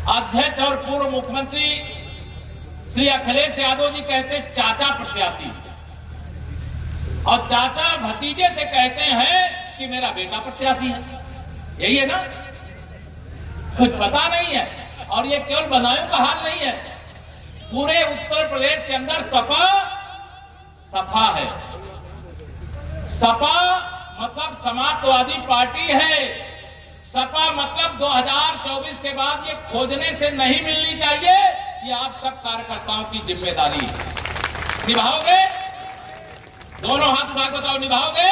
अध्यक्ष और पूर्व मुख्यमंत्री श्री अखिलेश यादव जी कहते चाचा प्रत्याशी, और चाचा भतीजे से कहते हैं कि मेरा बेटा प्रत्याशी है। यही है ना, कुछ पता नहीं है। और ये केवल बदायूं का हाल नहीं है, पूरे उत्तर प्रदेश के अंदर सपा है। सपा मतलब समाजवादी पार्टी है। सपा मतलब 2024 के बाद ये खोजने से नहीं मिलनी चाहिए। ये आप सब कार्यकर्ताओं की जिम्मेदारी है। निभाओगे? दोनों हाथ उठा बताओ, निभाओगे?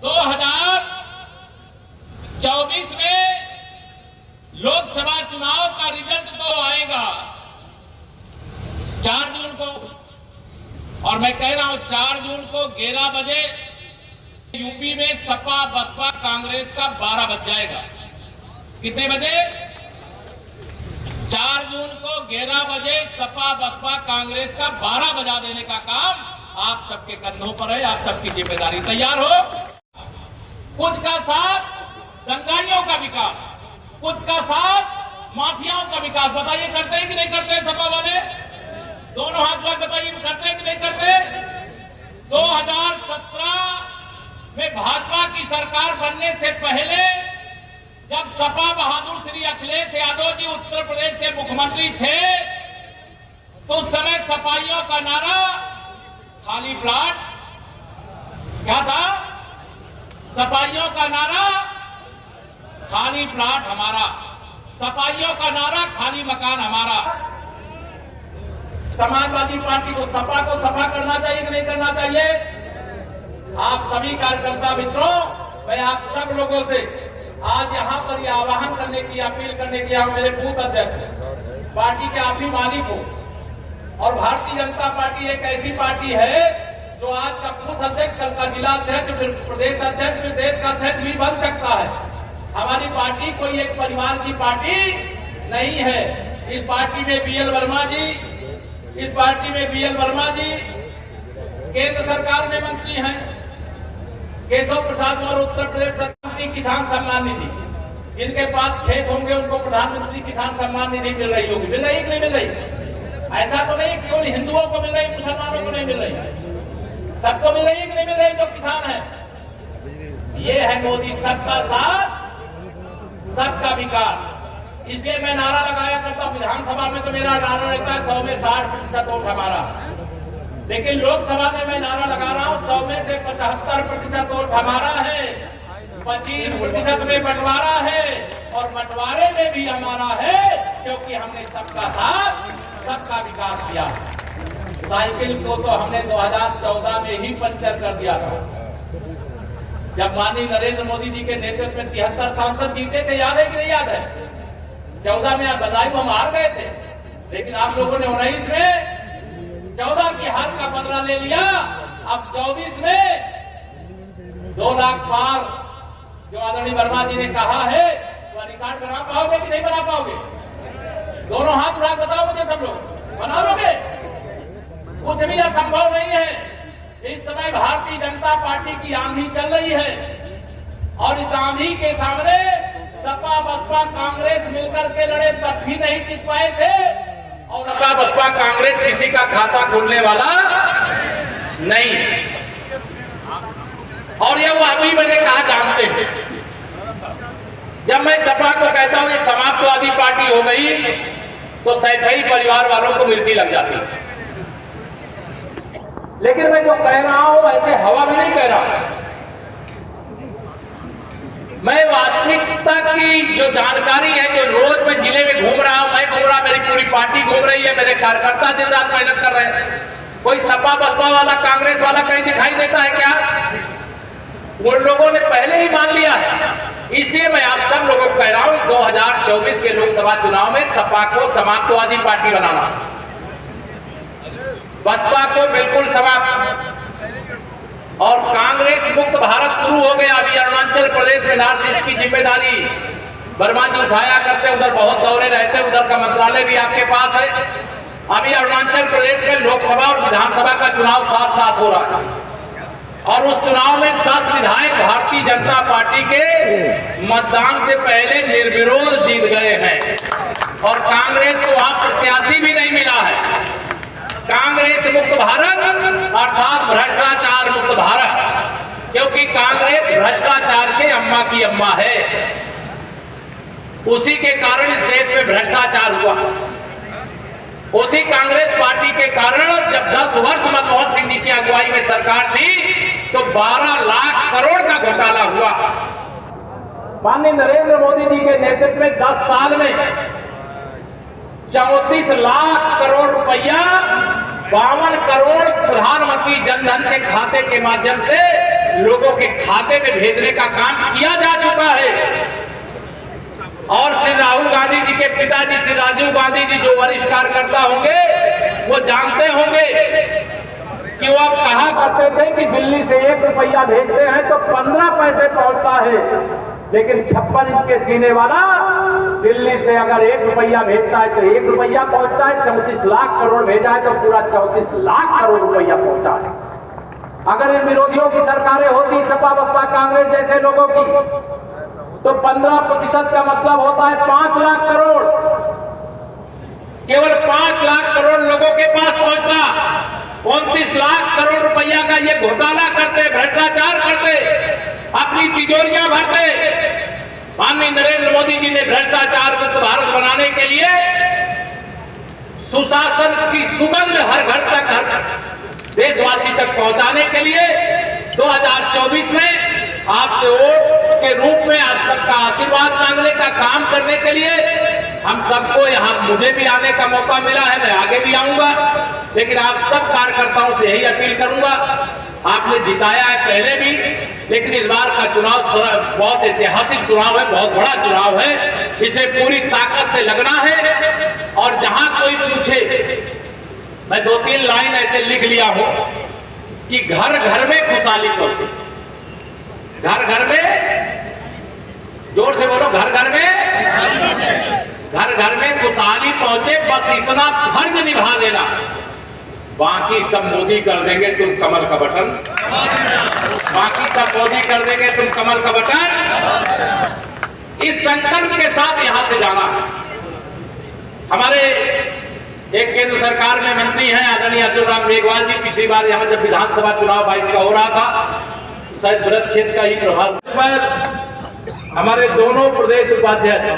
2024 में लोकसभा चुनाव का रिजल्ट तो आएगा 4 जून को, और मैं कह रहा हूं 4 जून को 11 बजे यूपी में सपा बसपा कांग्रेस का 12 बज जाएगा। कितने बजे? 4 जून को 11 बजे सपा बसपा कांग्रेस का 12 बजा देने का काम आप सबके कंधों पर है। आप सबकी जिम्मेदारी। तैयार हो? कुछ का साथ दंगाइयों का विकास, कुछ का साथ माफियाओं का विकास। बताइए करते हैं कि नहीं करते हैं सपा वाले? दोनों हाथ उठा बताइए करते हैं कि नहीं करते? 2017 में भाजपा की सरकार बनने से पहले जब सपा बहादुर श्री अखिलेश यादव जी उत्तर प्रदेश के मुख्यमंत्री थे, तो उस समय सपाइयों का नारा खाली प्लाट क्या था? सपाइयों का नारा खाली प्लाट हमारा, सपाइयों का नारा खाली मकान हमारा। समाजवादी पार्टी को सपा करना चाहिए कि नहीं करना चाहिए? आप सभी कार्यकर्ता मित्रों, मैं आप सब लोगों से आज यहाँ पर यह आह्वान करने की, अपील करने के लिए मेरे बूथ अध्यक्ष, पार्टी के आप ही मालिक हो, और भारतीय जनता पार्टी एक ऐसी पार्टी है जो आज का बूथ अध्यक्ष, कल का जिला अध्यक्ष, फिर प्रदेश अध्यक्ष, फिर देश का अध्यक्ष भी बन सकता है। हमारी पार्टी कोई एक परिवार की पार्टी नहीं है। इस पार्टी में बीएल वर्मा जी, इस पार्टी में बीएल वर्मा जी केंद्र सरकार में मंत्री हैं, केशव प्रसाद और उत्तर प्रदेश सरकार की किसान सम्मान निधि, जिनके पास खेत होंगे उनको प्रधानमंत्री किसान सम्मान निधि मिल रही होगी। मिल रही कि नहीं मिल रही? ऐसा तो नहीं केवल हिंदुओं को मिल रही, मुसलमानों को नहीं मिल रही, सबको मिल रही है कि नहीं मिल रही जो किसान है? ये है मोदी सबका साथ सबका विकास। इसलिए मैं नारा लगाया करता हूं, विधानसभा में तो मेरा नारा रहता है 100 में 60% वोट हमारा, लेकिन लोकसभा में मैं नारा लगा रहा हूं 100 में से 75% वोट हमारा है, 25% में बंटवारा है, और बंटवारे में भी हमारा है, क्योंकि हमने सबका साथ सबका विकास किया। साइकिल को तो हमने 2014 में ही पंचर कर दिया था, जब माननीय नरेंद्र मोदी जी के नेतृत्व में 73 सांसद जीते थे। याद है कि नहीं याद है? 14 में बदायूं हम हार गए थे, लेकिन आप लोगों ने 19 में 14 की हार का बदला ले लिया। अब 24 में 2 लाख पार जो आदरणीय वर्मा जी ने कहा है, तो रिकॉर्ड बना पाओगे कि नहीं बना पाओगे? दोनों हाथ उठा बताओ मुझे, सब लोग बना लोगे? कुछ भी असंभव नहीं है। इस समय भारतीय जनता पार्टी की आंधी चल रही है, और इस आंधी के सामने सपा बसपा कांग्रेस मिलकर के लड़े तब भी नहीं टिक पाए थे, और सपा बसपा कांग्रेस किसी का खाता खोलने वाला नहीं। और ये वो अभी मैंने कहा जानते हैं, जब मैं सपा को कहता हूं ये समाजवादी पार्टी हो गई, तो सैफई परिवार वालों को मिर्ची लग जाती है। लेकिन मैं जो कह रहा हूं ऐसे हवा में नहीं कह रहा, मैं वास्तविकता की जो जानकारी है, जो रोज मैं जिले में घूम रहा हूं, मैं घूम रहा, मेरी पूरी पार्टी घूम रही है, मेरे कार्यकर्ता दिन रात मेहनत कर रहे हैं। कोई सपा बसपा वाला कांग्रेस वाला कहीं दिखाई देता है क्या? उन लोगों ने पहले ही मान लिया है। इसलिए मैं आप सब लोगों को कह रहा हूं 2024 के लोकसभा चुनाव में सपा को समाजवादी पार्टी बनाना, बसपा को बिल्कुल समाप्त, और कांग्रेस मुक्त भारत शुरू हो गया। अभी अरुणाचल प्रदेश में नॉर्थ ईस्ट की जिम्मेदारी वर्मा जी उठाया करते, उधर बहुत दौरे रहते, उधर का मंत्रालय भी आपके पास है। अभी अरुणाचल प्रदेश में लोकसभा और विधानसभा का चुनाव साथ साथ हो रहा है, और उस चुनाव में 10 विधायक भारतीय जनता पार्टी के मतदान से पहले निर्विरोध जीत गए हैं। और कांग्रेस को वहां प्रत्याशी भी नहीं मिला है। कांग्रेस मुक्त भारत अर्थात भ्रष्टाचार मुक्त भारत, क्योंकि कांग्रेस भ्रष्टाचार के अम्मा की अम्मा है। उसी के कारण इस देश में भ्रष्टाचार हुआ। उसी कांग्रेस पार्टी के कारण जब 10 वर्ष मनमोहन सिंह जी की अगुवाई में सरकार थी तो 12 लाख करोड़ का घोटाला हुआ। माननीय नरेंद्र मोदी जी के नेतृत्व में 10 साल में 34 लाख करोड़ रुपया 52 करोड़ प्रधानमंत्री जनधन के खाते के माध्यम से लोगों के खाते में भेजने का काम किया जा चुका है। और श्री राहुल गांधी जी के पिताजी श्री राजीव गांधी जी जो वरिष्ठ कार्यकर्ता होंगे वो जानते होंगे कि वो अब कहा करते थे कि दिल्ली से 1 रुपया भेजते हैं तो 15 पैसे पहुंचता है, लेकिन 56 इंच के सीने वाला दिल्ली से अगर 1 रुपया भेजता है तो 1 रुपया पहुंचता है, 34 लाख करोड़ भेजा है तो पूरा 34 लाख करोड़ रुपया पहुंचा है। अगर इन विरोधियों की सरकारें होती, सपा बसपा कांग्रेस जैसे लोगों की, तो 15% का मतलब होता है 5 लाख करोड़। केवल 5 लाख करोड़ लोगों के पास पहुंचता, 29 लाख करोड़ रुपया का ये घोटाला करते, भ्रष्टाचार करते, अपनी तिजोरियां भरते। माननीय नरेंद्र मोदी जी ने भ्रष्टाचार मुक्त भारत बनाने के लिए सुशासन की सुगंध हर घर तक, हर देशवासी तक पहुंचाने के लिए 2024 में आपसे वोट के रूप में आप सबका आशीर्वाद मांगने का काम करने के लिए हम सबको यहाँ, मुझे भी आने का मौका मिला है, मैं आगे भी आऊंगा, लेकिन आप सब कार्यकर्ताओं से यही अपील करूंगा। आपने जिताया है पहले भी, लेकिन इस बार का चुनाव बहुत ऐतिहासिक चुनाव है, बहुत बड़ा चुनाव है, इसलिए पूरी ताकत से लगना है। और जहां कोई पूछे, मैं 2-3 लाइन ऐसे लिख लिया हूं कि घर घर में खुशहाली पहुंचे। घर घर में, जोर से बोलो, घर घर में खुशहाली पहुंचे, बस इतना फर्ज निभा देना, बाकी सब मोदी कर देंगे, तुम कमल का बटन, बाकी सब मोदी कर देंगे, तुम कमल का बटन। इस संकल्प के साथ यहां से जाना है। हमारे एक केंद्र सरकार में मंत्री हैं आदरणीय अर्जुन राम मेघवाल जी, पिछली बार यहां जब विधानसभा चुनाव 22 का हो रहा था, शायद ब्रज क्षेत्र का ही प्रभाव पर हमारे दोनों प्रदेश उपाध्यक्ष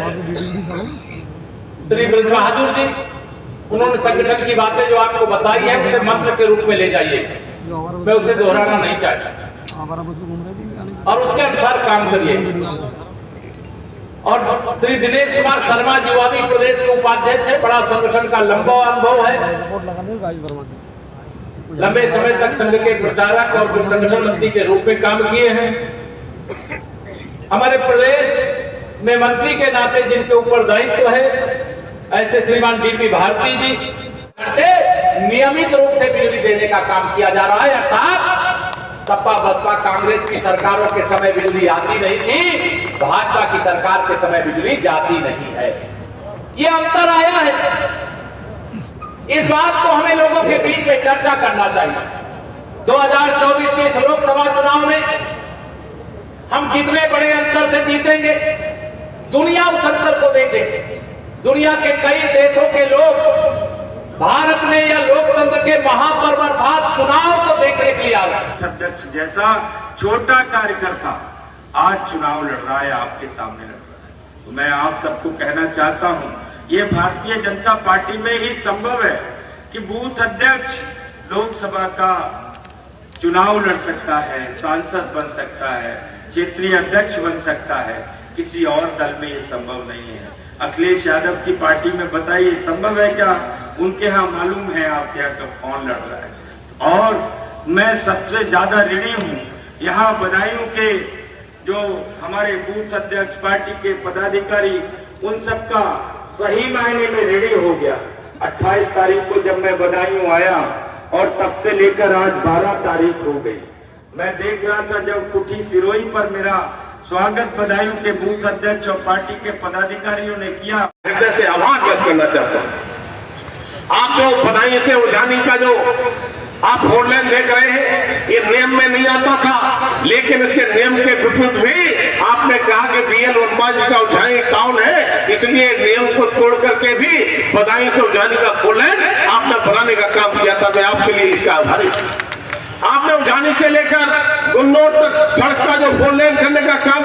श्री ब्रज बहादुर जी, उन्होंने संगठन की बातें जो आपको बताई है उसे मंत्र के रूप में ले जाइए, मैं उसे दोहराना नहीं चाहता, और उसके अनुसार काम करिए। और श्री दिनेश कुमार शर्मा जी, वो भी प्रदेश के उपाध्यक्ष है, बड़ा संगठन का लंबा अनुभव है, लंबे समय तक संघ के प्रचारक और संगठन मंत्री के रूप में काम किए हैं। हमारे प्रदेश में मंत्री के नाते जिनके ऊपर दायित्व है, ऐसे श्रीमान डीपी भारती जी, नियमित रूप से बिजली देने का काम किया जा रहा है। अर्थात सपा बसपा कांग्रेस की सरकारों के समय बिजली आती नहीं थी, भाजपा की सरकार के समय बिजली जाती नहीं है। ये अंतर आया है। इस बात को हमें लोगों के बीच में चर्चा करना चाहिए। 2024 के इस लोकसभा चुनाव में हम कितने बड़े अंतर से जीतेंगे, दुनिया उस अंतर को देखेगी। दुनिया के कई देशों के लोग भारत में या लोकतंत्र के महापर्व अर्थात चुनाव को देखने के लिए आ रहे। अध्यक्ष जैसा छोटा कार्यकर्ता आज चुनाव लड़ रहा है, आपके सामने लड़ रहा है, तो मैं आप सबको कहना चाहता हूं, ये भारतीय जनता पार्टी में ही संभव है कि बूथ अध्यक्ष लोकसभा का चुनाव लड़ सकता है, सांसद बन सकता है, क्षेत्रीय अध्यक्ष बन सकता है। किसी और दल में ये संभव नहीं है। अखिलेश यादव की पार्टी में बताइए संभव है क्या? उनके यहाँ मालूम है आपके यहाँ कब कौन लड़ रहा है। और मैं सबसे ज्यादा ऋणी हूँ यहाँ बदायूं के जो हमारे बूथ अध्यक्ष पार्टी के पदाधिकारी, उन सबका सही मायने में ऋणी हो गया। 28 तारीख को जब मैं बदायूं आया और तब से लेकर आज 12 तारीख हो गई, मैं देख रहा था जब कुठी सिरोही पर मेरा स्वागत बदायूं के बूथ अध्यक्ष और पार्टी के पदाधिकारियों ने किया। हृदय से आह्वान व्यक्त करना चाहता हूं, आप जो बदायूं से उजानी का जो आप 4 लेन देख रहे हैं, ये नियम में नहीं आता था, लेकिन इसके नियम के विपरीत भी आपने कहा कि BL वर्मा जी का उज्जैन टाउन है, इसलिए नियम को तोड़ करके भी बदायूं से उज्जैन का 4 लेन आपने बनाने का काम किया था। मैं आपके लिए इसका आभारी हूं। आपने उज्जैन से लेकर गुन्नौर तक सड़क का जो 4 लेन करने का काम